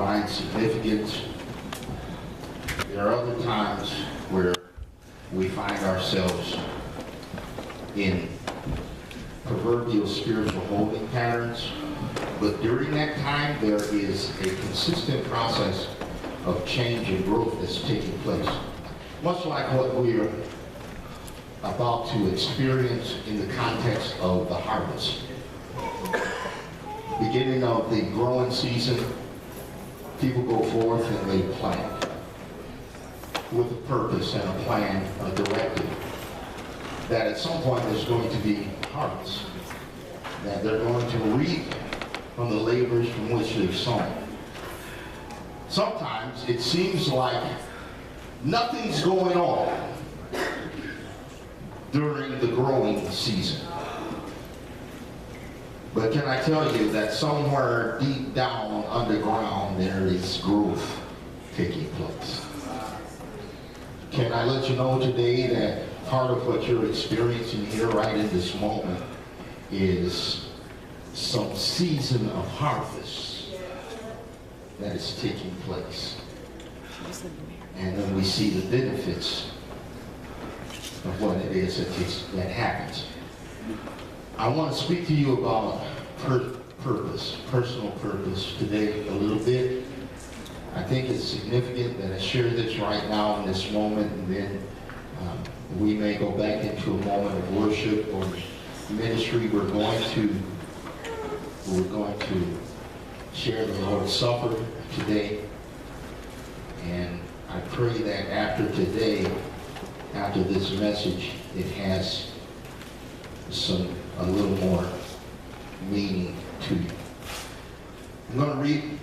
divine significance. There are other times where we find ourselves in proverbial spiritual holding patterns, but during that time there is a consistent process of change and growth that's taking place. Much like what we're about to experience in the context of the harvest. Beginning of the growing season, people go forth and they plant with a purpose and a plan, a directive, that at some point there's going to be harvest, that they're going to reap from the labors from which they've sown. Sometimes it seems like nothing's going on during the growing season. But can I tell you that somewhere deep down underground there is growth taking place? Can I let you know today that part of what you're experiencing here right in this moment is some season of harvest that is taking place. And then we see the benefits of what it is that happens. I want to speak to you about purpose, personal purpose today a little bit. I think it's significant that I share this right now in this moment, and then we may go back into a moment of worship or ministry. We're going to share the Lord's Supper today, and I pray that after today, after this message, it has a little more meaning to you. I'm going to read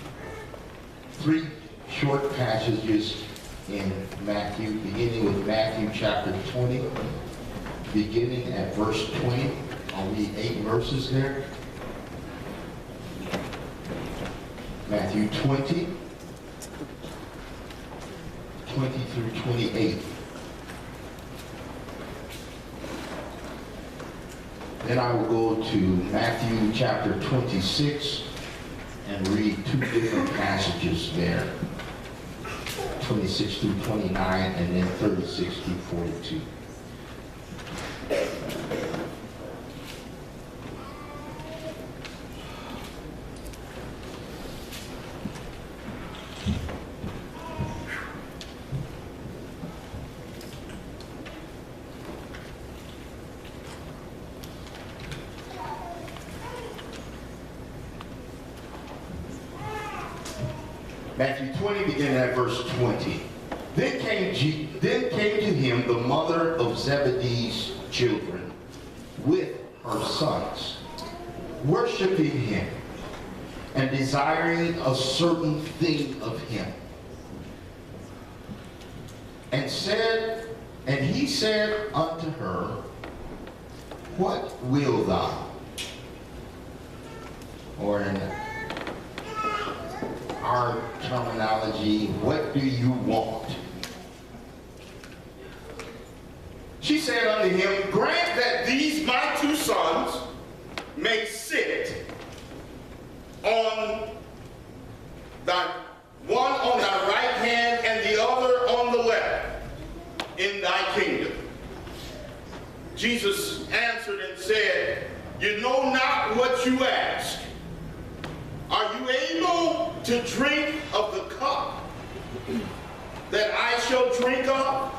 3 short passages in Matthew, beginning with Matthew chapter 20, beginning at verse 20. I'll read 8 verses there. Matthew 20 through 28. Then I will go to Matthew chapter 26 and read 2 different passages there, 26 through 29 and then 36 through 42. Matthew 20, beginning at verse 20. Then came to him the mother of Zebedee's children with her sons, worshiping him and desiring a certain thing of him. And he said unto her, What will thou? Or in our terminology, what do you want? She said unto him, Grant that these my 2 sons may sit on one on thy right hand and the other on the left in thy kingdom. Jesus answered and said, You know not what you ask. Are you able to drink of the cup that I shall drink of,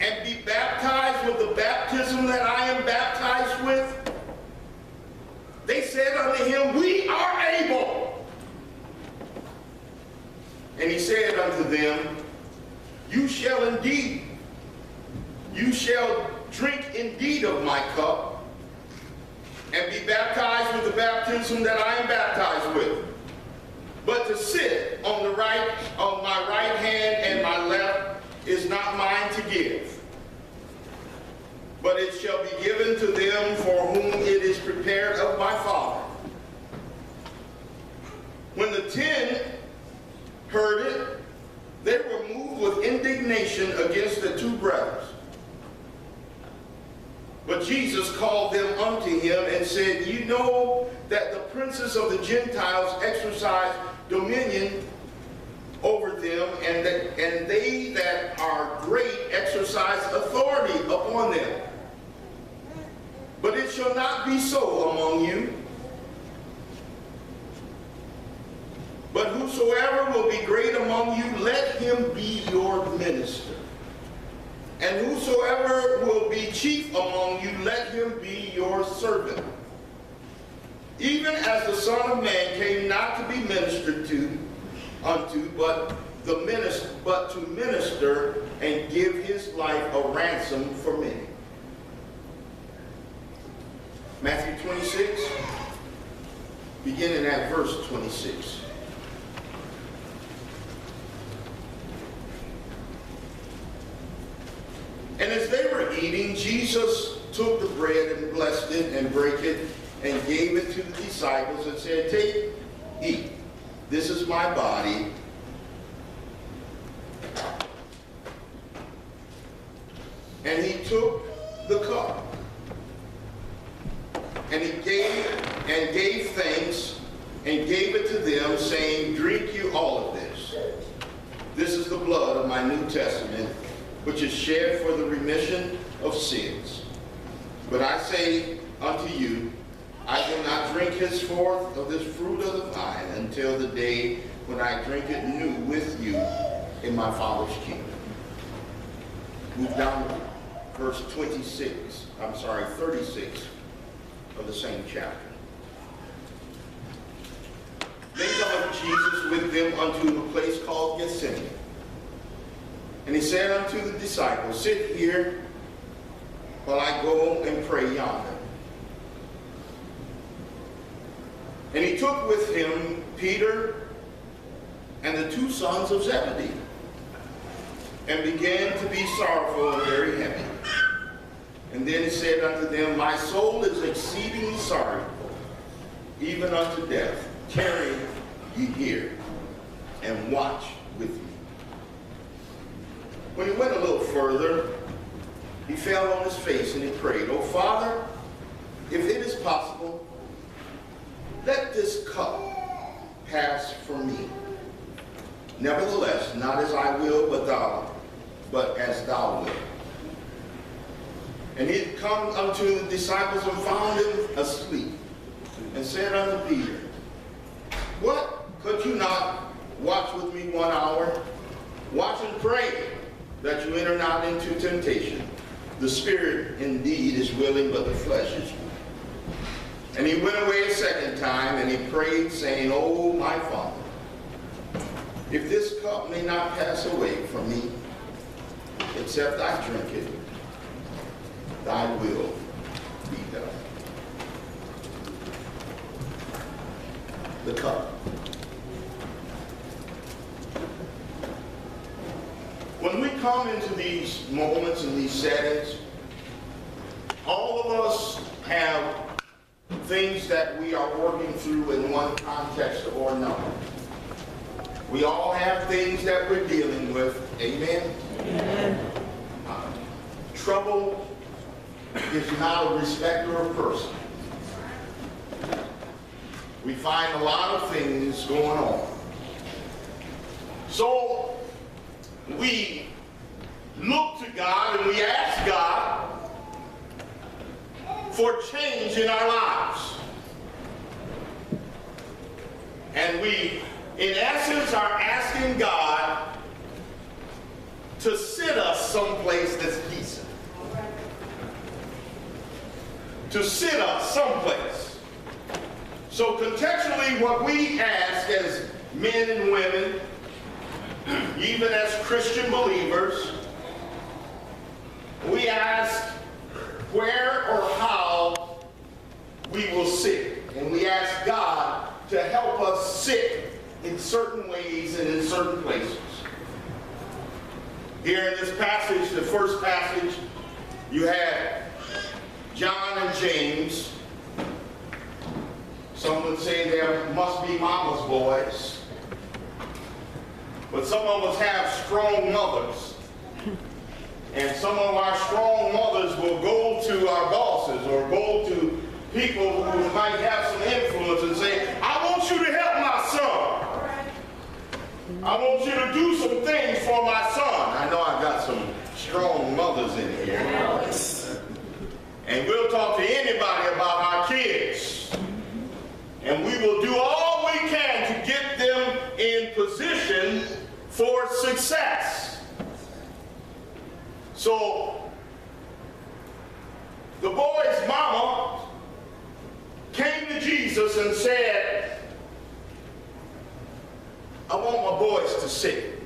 and be baptized with the baptism that I am baptized with? They said unto him, We are able. And he said unto them, You shall drink indeed of my cup, and be baptized with the baptism that I am baptized with. But to sit on my right hand and my left is not mine to give, but it shall be given to them for whom it is prepared of my Father. When the 10 heard it, they were moved with indignation against the 2 brothers. But Jesus called them unto him and said, You know that the princes of the Gentiles exercise dominion and they that are great exercise authority upon them. But it shall not be so among you. But whosoever will be great among you, let him be your minister. And whosoever will be chief among you, let him be your servant. Even as the Son of Man came not to be ministered unto, but to minister and give his life a ransom for many. Matthew 26, beginning at verse 26. And as they were eating, Jesus took the bread and blessed it and brake it and gave it to the disciples and said, "Take, eat. This is my body." And he took the cup. And he gave thanks and gave it to them, saying, "Drink you all of this. This is the blood of my New Testament, which is shed for the remission of sins. But I say unto you, I will not drink henceforth of this fruit of the vine until the day when I drink it new with you in my Father's kingdom." Move down to verse 36 of the same chapter. Then cometh Jesus with them unto a place called Gethsemane. And he said unto the disciples, "Sit here while I go and pray yonder." And he took with him Peter and the two sons of Zebedee, and began to be sorrowful and very heavy. And then he said unto them, "My soul is exceedingly sorrowful, even unto death. Tarry ye here, and watch with me." When he went a little further, he fell on his face and he prayed, "O Father, if it is possible, let this cup pass from me. Nevertheless, not as I will, but as thou wilt." And he had come unto the disciples and found them asleep, and said unto Peter, "What, could you not watch with me 1 hour? Watch and pray, that you enter not into temptation. The spirit indeed is willing, but the flesh is weak." And he went away a second time, and he prayed, saying, "O my Father, if this cup may not pass away from me, except I drink it, thy will be done." The cup. When we come into these moments and these settings, all of us have things that we are working through in one context or another. We all have things that we're dealing with. Amen? Amen. Trouble is not a respecter of person. We find a lot of things going on. So we look to God and we ask God for change in our lives. And we, in essence, are asking God to sit us someplace that's decent. To sit us someplace. So contextually, what we ask as men and women, even as Christian believers, we ask where or how we will sit. And we ask God to help us sit in certain ways and in certain places. Here in this passage, the first passage, you have John and James. Some would say there must be mama's boys. But some of us have strong mothers. And some of our strong mothers will go to our bosses or go to people who might have some influence and say, "I want you to help my son." I want you to do some things for my son. I know I got some strong mothers in here. And we'll talk to anybody about our kids. And we will do all we can to get them in position for success. So, the boy's mama came to Jesus and said, I want my boys to sit.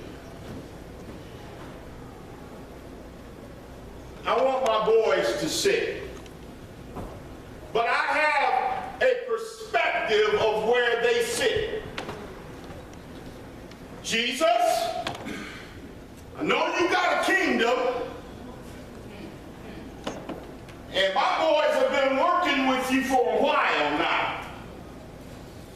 I want my boys to sit. But I have a perspective of where they sit. Jesus, I know you got a kingdom, and my boys have been working with you for a while now.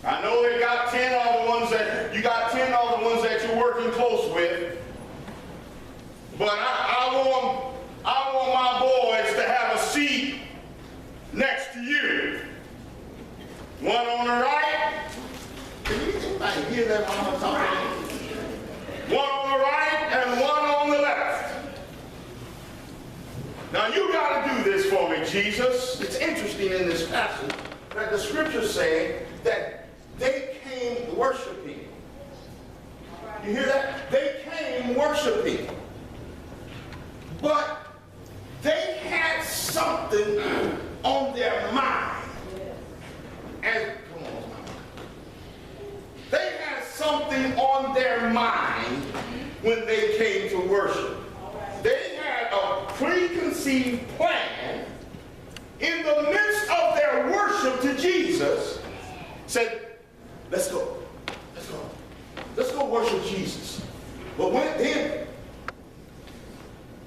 I know they got 10 other ones that you got 10 other ones that you're working close with. But I want my boys to have a seat next to you. One on the right. Can you anybody hear that while I'm talking? One on the right and one on the left. Now you got to do this for me, Jesus. It's interesting in this passage that the scriptures say that they came worshiping. You hear that? They came worshiping. But they had something on their mind. And come on, they had something on their mind when they came to worship. They had a preconceived plan in the midst of their worship to Jesus. Said, let's go. Let's go worship Jesus. But then,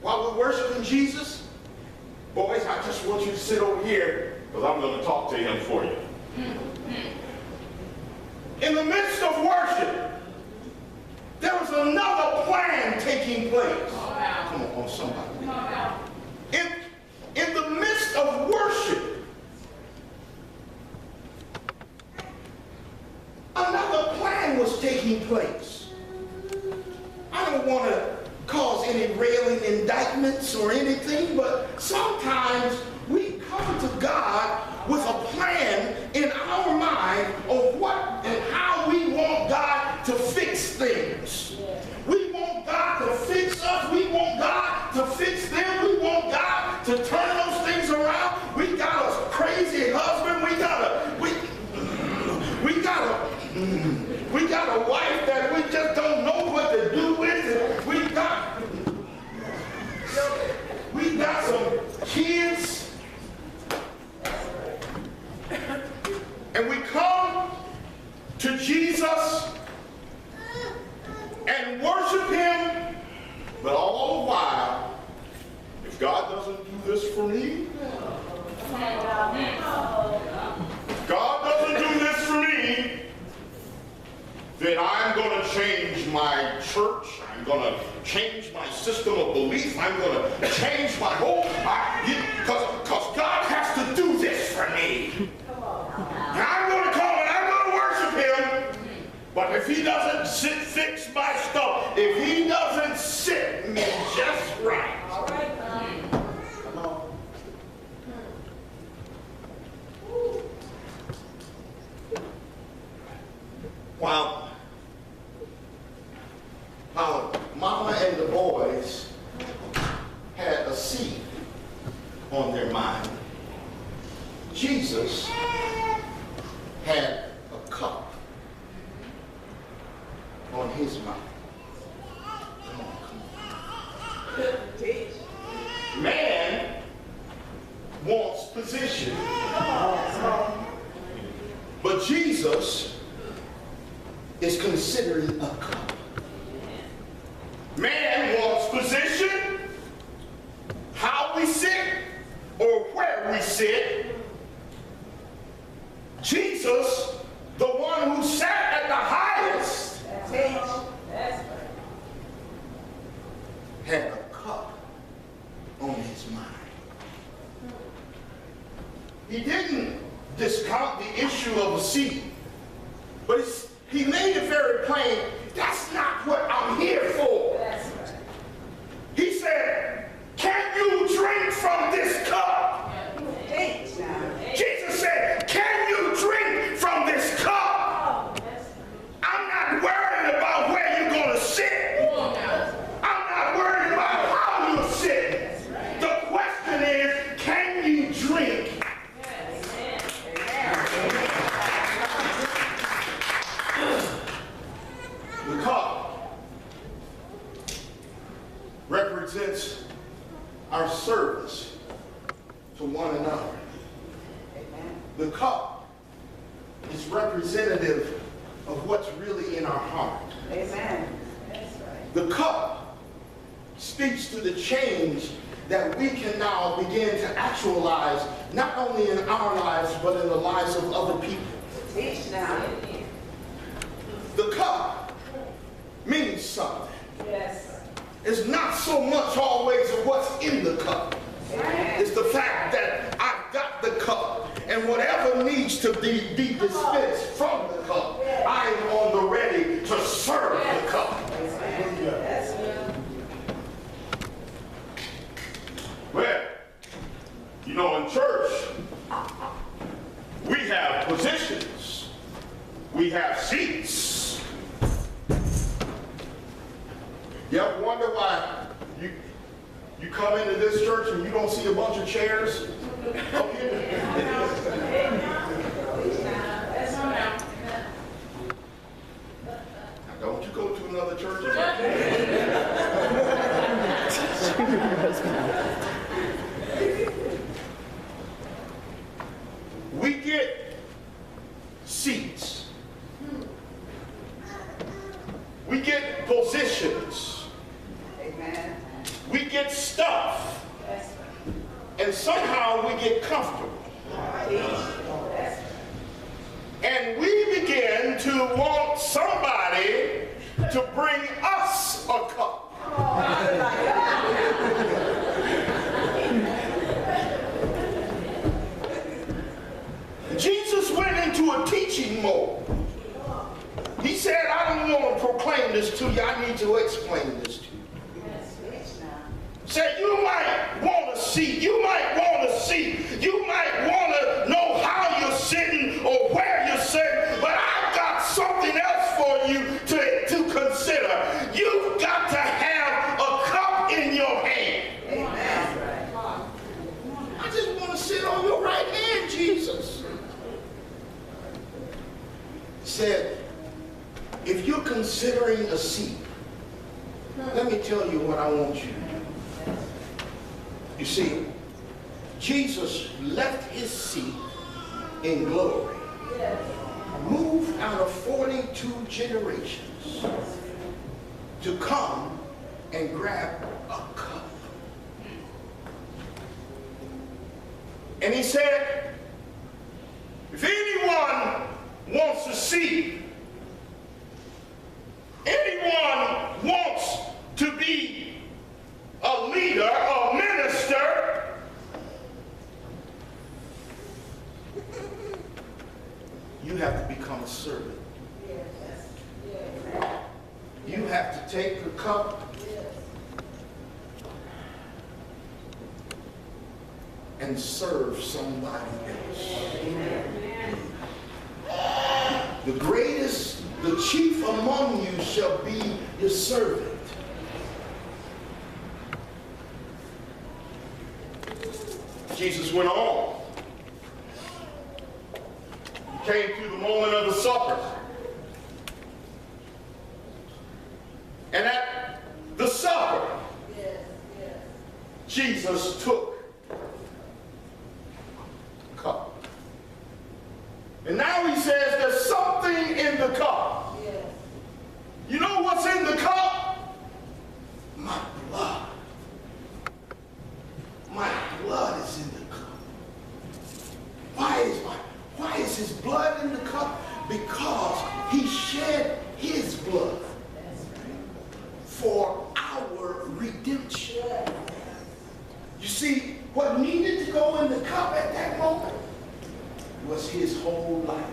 while we're worshiping Jesus, boys, I just want you to sit over here because I'm going to talk to him for you. In the midst of worship, there was another plan taking place. Come on, somebody. In the midst of worship, another plan was taking place. I don't want to cause any railing indictments or anything, but sometimes we come to God with a plan in our mind of what and how we want God to fix things. We want God to fix us. We want God to fix them. We want God to turn those things around. We got a crazy husband. We got a wife that we just don't know what to do with. We got some kids. And we come to Jesus and worship him, but all the while, if God doesn't do this for me, if God doesn't do this for me, then I'm going to change my church. I'm going to change my system of belief. I'm going to change my whole, because God has to do this for me. And I'm going to come and I'm going to worship him. But if he doesn't fix my stuff, if he doesn't sit me just right. All right. Come on. While Mama and the boys had a seed on their mind, Jesus had a cup on his mind. Come on. Man wants position, but Jesus is considering a cup. Man wants position, how we sit or where we sit. Jesus, the one who sat at the highest, had a cup on his mind. He didn't discount the issue of a seat, but he made it very plain, that's not The cup represents our service to one another. The cup is representative of what's really in our heart. Amen. That's right. The cup speaks to the change that we can now begin to actualize, not only in our lives, but in the lives of other people. Teach now. The cup means something. Yes. It's not so much always of what's in the cup. Amen. It's the fact that I've got the cup, and whatever needs to be dispensed from the cup, I am on the ready to serve the cup. Yes. Well, you know, in church, we have positions. We have seats. You ever wonder why you come into this church and you don't see a bunch of chairs up here? Now, don't you go to another church We get seats. We get positions. Amen. We get stuff. Yes. And somehow we get comfortable. Yes. And we begin to want somebody to bring us a cup. Jesus went into a teaching mode. He said, I don't want to proclaim this to you, I need to explain this to you. Said, you might want to see, you might want to know how you're sitting or where you're sitting, but I've got something else for you to consider. You've got to have a cup in your hand. Amen. I just want to sit on your right hand, Jesus. Said, if you're considering a seat, let me tell you what I want you to do. You see, Jesus left his seat in glory, moved out of 42 generations to come and grab a cup. And he said, if anyone wants a seat, anyone wants to be a leader, a minister, you have to become a servant. You have to take the cup and serve somebody else. The greatest, the chief among you shall be your servant. Jesus went on. He came to the moment of the supper. And at the supper, Jesus took the cup. And now he says there's something in the cup. You know what's in the cup? My blood. My blood is in the cup. Why is his blood in the cup? Because he shed his blood for our redemption. You see, what needed to go in the cup at that moment was his whole life.